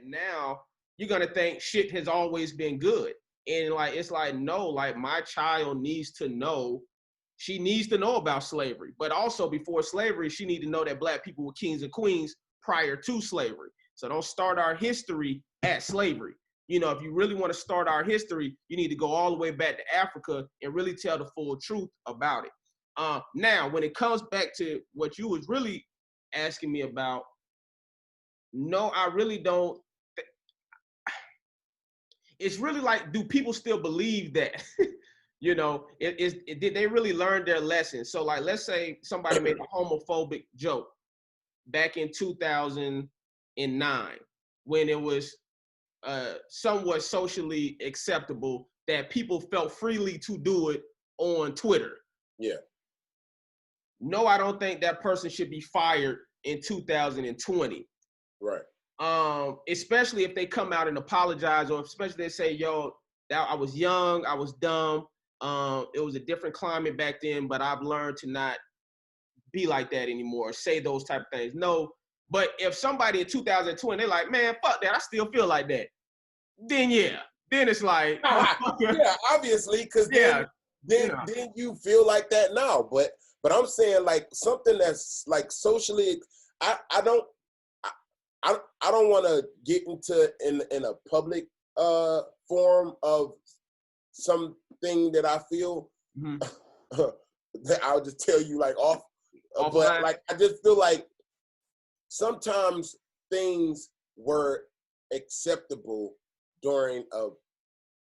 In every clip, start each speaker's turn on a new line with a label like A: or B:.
A: now you're gonna think shit has always been good. And like it's like, no, like my child needs to know, she needs to know about slavery. But also before slavery, she needs to know that black people were kings and queens prior to slavery. So don't start our history at slavery. You know, if you really want to start our history, you need to go all the way back to Africa and really tell the full truth about it. Now, when it comes back to what you was really asking me about, no, I really don't. It's really like, do people still believe that? You know, did they really learn their lesson? So like, let's say somebody made a homophobic joke back in 2009 when it was somewhat socially acceptable that people felt freely to do it on Twitter.
B: Yeah.
A: No, I don't think that person should be fired in 2020.
B: Right.
A: Especially if they come out and apologize, or especially they say, yo, I was young, I was dumb. It was a different climate back then, but I've learned to not be like that anymore, say those type of things. No, but if somebody in 2020, they're like, man, fuck that, I still feel like that. Then yeah, then it's like,
B: yeah, obviously, because then you feel like that now. But I'm saying like something that's like socially, I don't want to get into in a public form of something that I feel. That I'll just tell you like off. But like I just feel like sometimes things were acceptable during a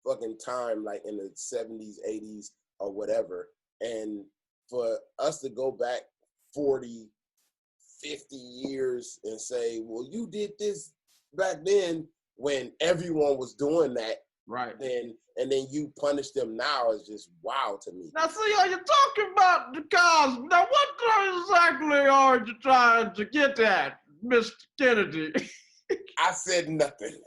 B: fucking time like in the 70s, 80s, or whatever. And for us to go back 40, 50 years and say, well, you did this back then when everyone was doing that.
A: Right.
B: And then you punish them now is just wow to me.
A: Now, see, are you talking about the cause? Now, what exactly are you trying to get at, Mr. Kennedy?
B: I said nothing.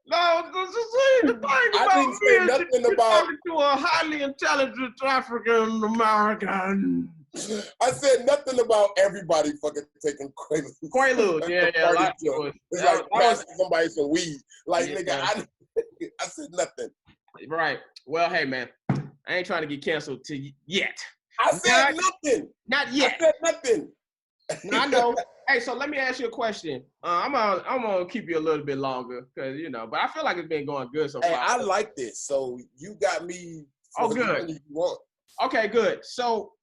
A: No, see, the thing about
B: I didn't say nothing about
A: to a highly intelligent African American.
B: I said nothing about everybody fucking taking Quaaludes.
A: Quaaludes, yeah.
B: It's like passing somebody some weed. Like, nigga, I said nothing.
A: Right. Well, hey, man, I ain't trying to get canceled yet.
B: I said nothing.
A: Not yet.
B: I said nothing.
A: No, I know. Hey, so let me ask you a question. I'm gonna keep you a little bit longer because but I feel like it's been going good so far.
B: Hey, I like this. So you got me.
A: Oh, good.
B: You want.
A: Okay, good. So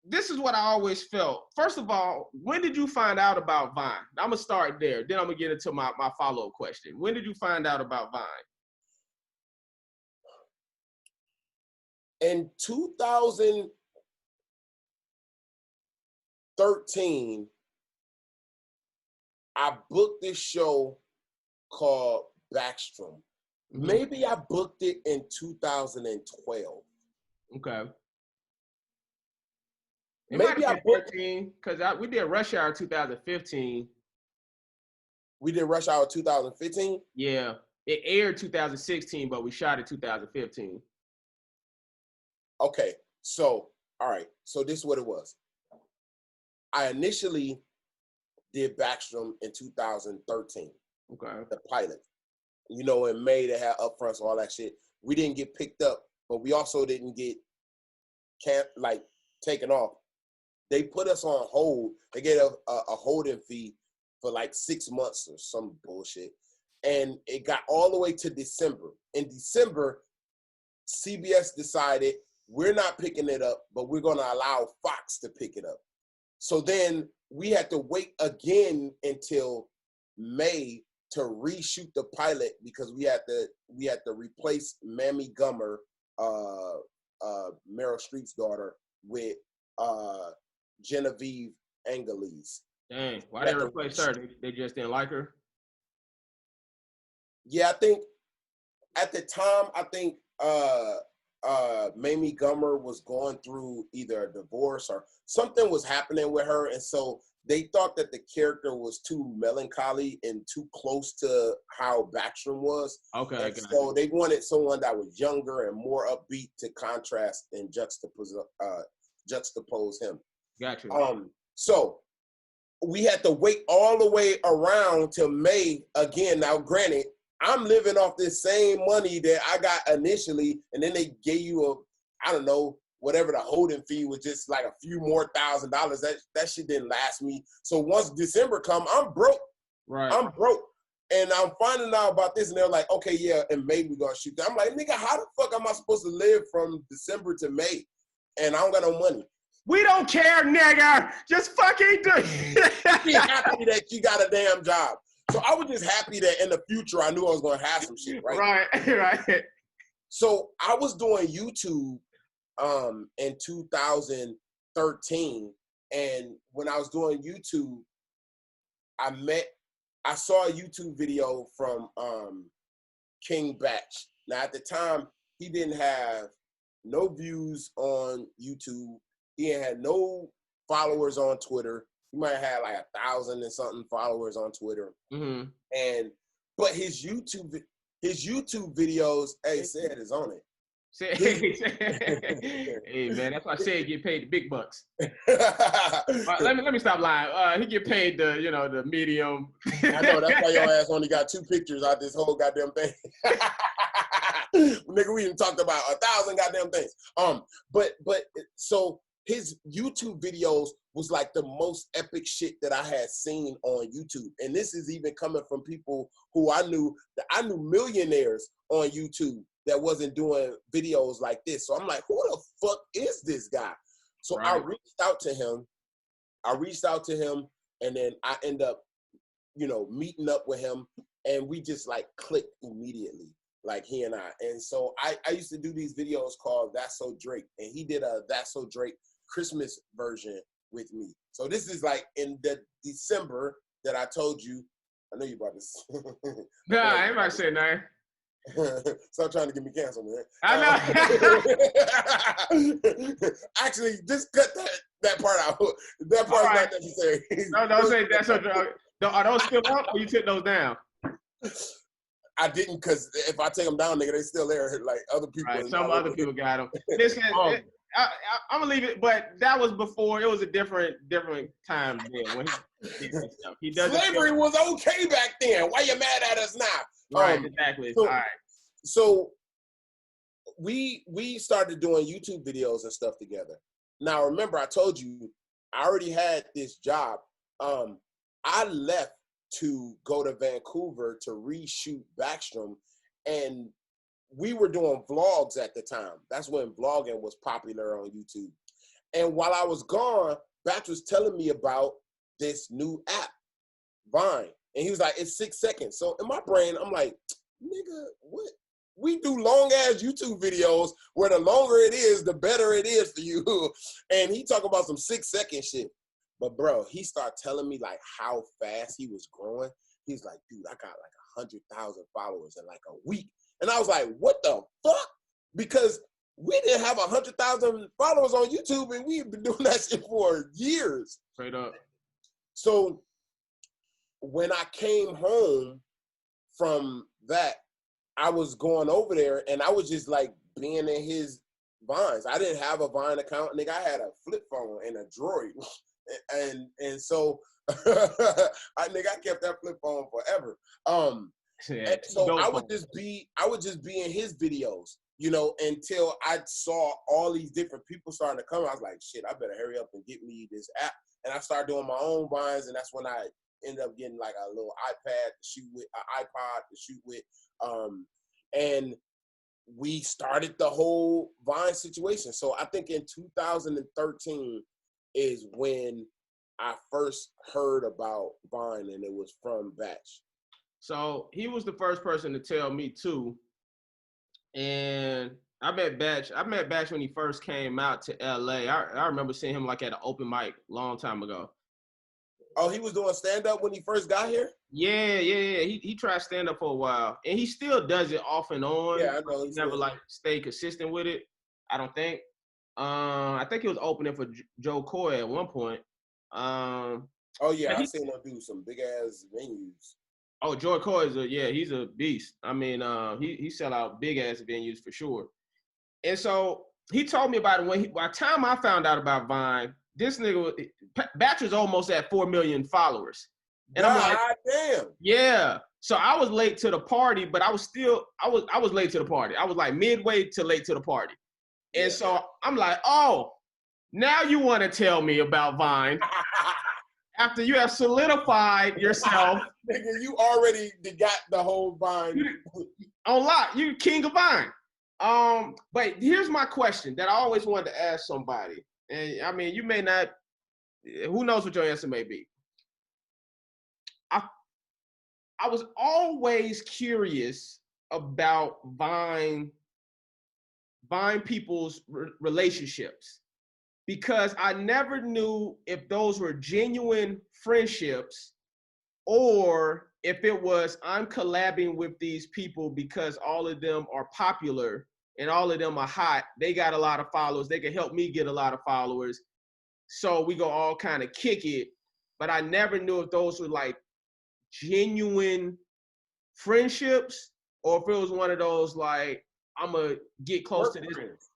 A: this is what I always felt. First of all, when did you find out about Vine? I'm gonna start there. Then I'm gonna get into my follow-up question. When did you find out about Vine?
B: In 2013, I booked this show called Backstrom. Mm-hmm. Maybe I booked it in 2012.
A: Okay.
B: Maybe I booked
A: because we did Rush Hour 2015.
B: We did Rush Hour 2015?
A: Yeah. It aired 2016, but we shot it 2015.
B: Okay. So, all right. So this is what it was. I initially did Backstrom in 2013.
A: Okay.
B: The pilot. You know, in May they had upfronts, all that shit. We didn't get picked up, but we also didn't get taken off. They put us on hold. They get a holding fee for like 6 months or some bullshit. And it got all the way to December. In December, CBS decided we're not picking it up, but we're going to allow Fox to pick it up. So then we had to wait again until May to reshoot the pilot because we had to replace Mammy Gummer, Meryl Streep's daughter, with Genevieve Angelize.
A: Dang, why did they replace her? They just didn't like her?
B: Yeah, I think at the time, Mamie Gummer was going through either a divorce or something was happening with her. And so they thought that the character was too melancholy and too close to how Backstrom was.
A: Okay.
B: So they wanted someone that was younger and more upbeat to contrast and juxtapose him.
A: Gotcha.
B: So we had to wait all the way around till May again. Now, granted, I'm living off this same money that I got initially, and then they gave you I don't know, whatever the holding fee was, just like a few more $1,000. That shit didn't last me. So once December come, I'm broke.
A: Right.
B: I'm broke. And I'm finding out about this, and they're like, okay, yeah, in May we're gonna shoot that. I'm like, nigga, how the fuck am I supposed to live from December to May? And I don't got no money.
A: We don't care, nigga. Just fucking do it.
B: Be happy that you got a damn job. So I was just happy that in the future I knew I was gonna have some shit, right?
A: Right.
B: So I was doing YouTube in 2013, and when I was doing YouTube, I saw a YouTube video from King Bach. Now at the time, he didn't have no views on YouTube. He had no followers on Twitter. He might have had like 1,000 and something followers on Twitter.
A: Mm-hmm.
B: But his YouTube videos, hey, said is on it.
A: Hey man, that's why I said get paid the big bucks. Let me stop lying. He get paid the medium.
B: I know, that's why your ass only got 2 pictures out this whole goddamn thing. Nigga, we even talked about 1,000 goddamn things. But so his YouTube videos was like the most epic shit that I had seen on YouTube. And this is even coming from people who I knew millionaires on YouTube that wasn't doing videos like this. So I'm like, who the fuck is this guy? So right. I reached out to him and then I end up, meeting up with him, and we just like clicked immediately, like he and I. And so I used to do these videos called That's So Drake, and he did a That's So Drake Christmas version with me. So this is like in the December that I told you. I know you about this.
A: Nah, I ain't about to say nothing.
B: Stop trying to get me canceled, man.
A: I
B: know. Actually, just cut that part out. That part's right. Not necessary.
A: No, don't say that's so. Are those still up, or you took those down?
B: I didn't, because if I take them down, nigga, they still there. Like other people.
A: Right, some other people got them. Listen, I'm gonna leave it, but that was before. It was a different time then. When he does
B: slavery was okay back then. Why you mad at us now?
A: Right, exactly.
B: So,
A: all right.
B: So we started doing YouTube videos and stuff together. Now remember, I told you I already had this job. I left to go to Vancouver to reshoot Backstrom, and we were doing vlogs at the time. That's when vlogging was popular on YouTube. And while I was gone, Bach was telling me about this new app, Vine. And he was like, it's 6 seconds. So in my brain, I'm like, nigga, what? We do long ass YouTube videos where the longer it is, the better it is for you. And he talking about some 6 second shit. But bro, he started telling me like how fast he was growing. He's like, dude, I got like 100,000 followers in like a week. And I was like, what the fuck? Because we didn't have 100,000 followers on YouTube, and we've been doing that shit for years.
A: Straight up.
B: So when I came home from that, I was going over there, and I was just like being in his Vines. I didn't have a Vine account, nigga. I had a flip phone and a Droid, and so I kept that flip phone forever. And so I would just be in his videos, until I saw all these different people starting to come. I was like, shit, I better hurry up and get me this app. And I started doing my own Vines, and that's when I ended up getting like a little iPad to shoot with, an iPod to shoot with. And we started the whole Vine situation. So I think in 2013 is when I first heard about Vine, and it was from Bach.
A: So he was the first person to tell me too. And I met Bach when he first came out to LA. I remember seeing him like at an open mic long time ago.
B: Oh, he was doing stand-up when he first got here?
A: Yeah. He tried stand-up for a while. And he still does it off and on.
B: Yeah, I know.
A: He's never like stayed consistent with it, I don't think. I think he was opening for Joe Coy at one point.
B: Oh yeah, I seen him do some big ass venues.
A: Oh, Joy Coy he's a beast. I mean, he sell out big ass venues for sure. And so he told me about it by the time I found out about Vine, this nigga, Bachelor's almost at 4 million followers. And I'm like,
B: damn.
A: Yeah. So I was late to the party, but I was late to the party. I was like midway to late to the party. And so I'm like, oh, now you want to tell me about Vine after you have solidified yourself.
B: Nigga, you already got the whole Vine
A: on lock. You king of Vine. But here's my question that I always wanted to ask somebody. And I mean, you may not, who knows what your answer may be. I was always curious about Vine people's relationships because I never knew if those were genuine friendships or if it was I'm collabing with these people because all of them are popular and all of them are hot. They got a lot of followers. They can help me get a lot of followers. So we go all kind of kick it. But I never knew if those were like genuine friendships or if it was one of those like, I'm going to get close to this.
B: Friends.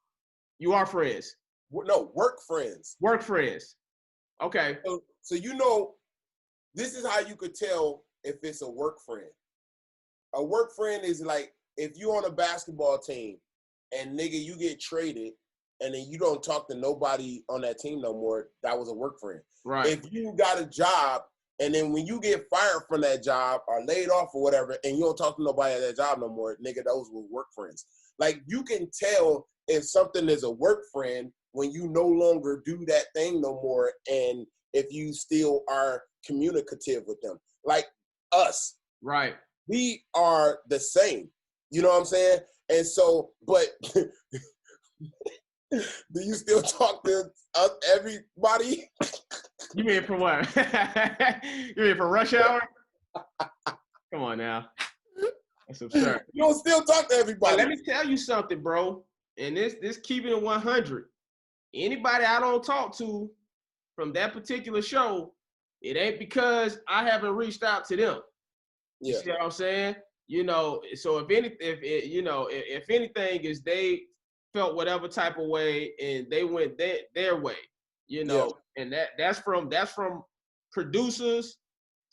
A: You are friends?
B: No, work friends.
A: Work friends. Okay.
B: So you know, this is how you could tell if it's a work friend. A work friend is like if you on a basketball team and nigga you get traded and then you don't talk to nobody on that team no more, that was a work friend.
A: Right.
B: If you got a job and then when you get fired from that job or laid off or whatever and you don't talk to nobody at that job no more, nigga, those were work friends. Like you can tell if something is a work friend when you no longer do that thing no more and if you still are communicative with them. Like us.
A: Right.
B: We are the same. You know what I'm saying? And so, but do you still talk to everybody?
A: You mean for what? You mean for rush hour? Come on now. That's absurd.
B: You don't still talk to everybody.
A: But let me tell you something, bro. And this keeping it 100. Anybody I don't talk to from that particular show, it ain't because I haven't reached out to them. You see what I'm saying? You know, so if anything is they felt whatever type of way and they went their way, you know, and that's from producers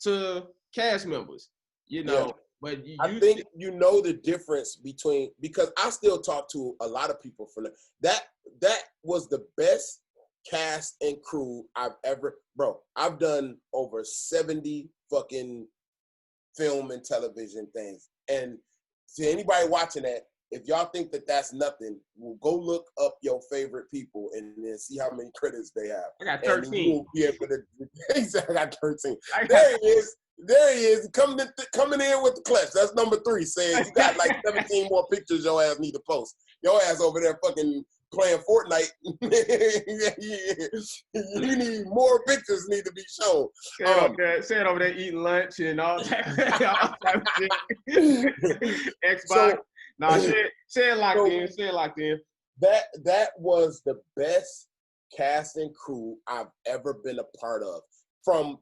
A: to cast members, you know. But
B: I think you know the difference between, because I still talk to a lot of people from that. That was the best cast and crew I've ever, bro. I've done over 70 fucking film and television things. And to anybody watching that, if y'all think that that's nothing, well, go look up your favorite people and then see how many credits they have.
A: I got 13. And you will
B: be able to, exactly, I got 13. There he is. There he is, coming in with the clutch. That's number 3, saying you got like 17 more pictures your ass need to post. Your ass over there fucking playing Fortnite. You need more pictures need to be shown.
A: Saying over there eating lunch and all type of shit. Xbox. Say it locked in.
B: That was the best cast and crew I've ever been a part of. From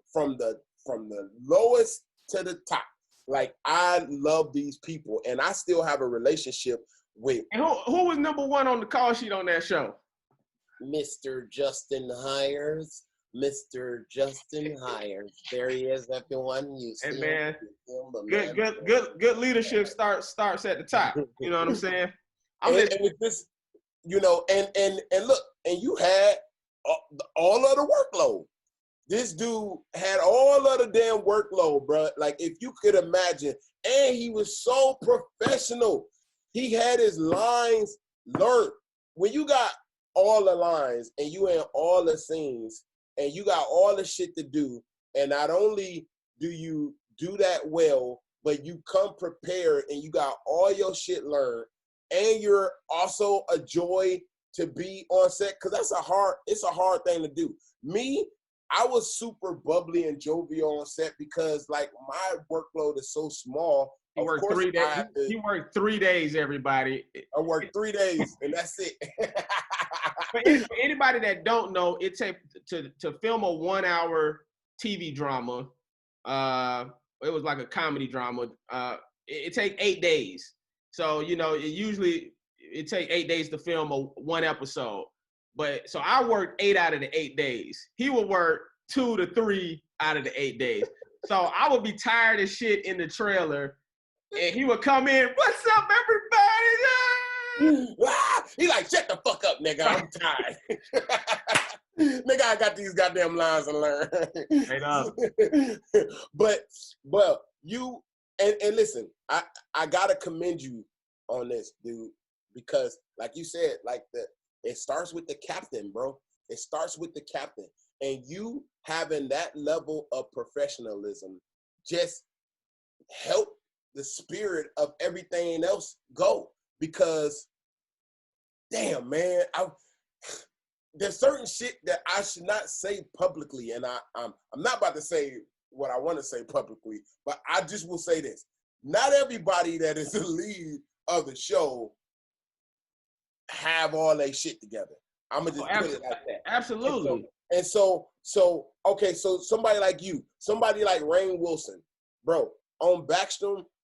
B: the lowest to the top. Like, I love these people, and I still have a relationship with.
A: And who was number 1 on the call sheet on that show?
B: Mr. Justin Hires. Mr. Justin Hires. There he is, everyone. You see
A: man, good leadership starts at the top. You know what I'm saying?
B: And with this, you know, and look, and you had all of the workload. This dude had all of the damn workload, bro. Like, if you could imagine. And he was so professional. He had his lines learned. When you got all the lines and you in all the scenes and you got all the shit to do, and not only do you do that well, but you come prepared and you got all your shit learned, and you're also a joy to be on set, because it's a hard thing to do. Me, I was super bubbly and jovial on set because, like, my workload is so small.
A: You worked 3 days. You worked 3 days, everybody.
B: I worked 3 days, and that's it.
A: But for anybody that don't know, it takes to film a 1-hour TV drama. It was like a comedy drama. It takes 8 days. So, you know, it takes 8 days to film one episode. But so I worked 8 out of the 8 days. He would work 2 to 3 out of the 8 days. So I would be tired as shit in the trailer, and he would come in, "What's up, everybody?"
B: He like, "Shut the fuck up, nigga. I'm tired." Nigga, I got these goddamn lines to learn.
A: Right up.
B: But well, you and listen, I gotta commend you on this, dude, because like you said, like it starts with the captain, bro. It starts with the captain. And you having that level of professionalism just help the spirit of everything else go. Because damn, man, there's certain shit that I should not say publicly, and I'm not about to say what I want to say publicly, but I just will say this: not everybody that is the lead of the show have all their shit together. I'm gonna just put it like that.
A: Absolutely.
B: And so okay, so somebody like you, somebody like Rainn Wilson, bro, on Backstrom,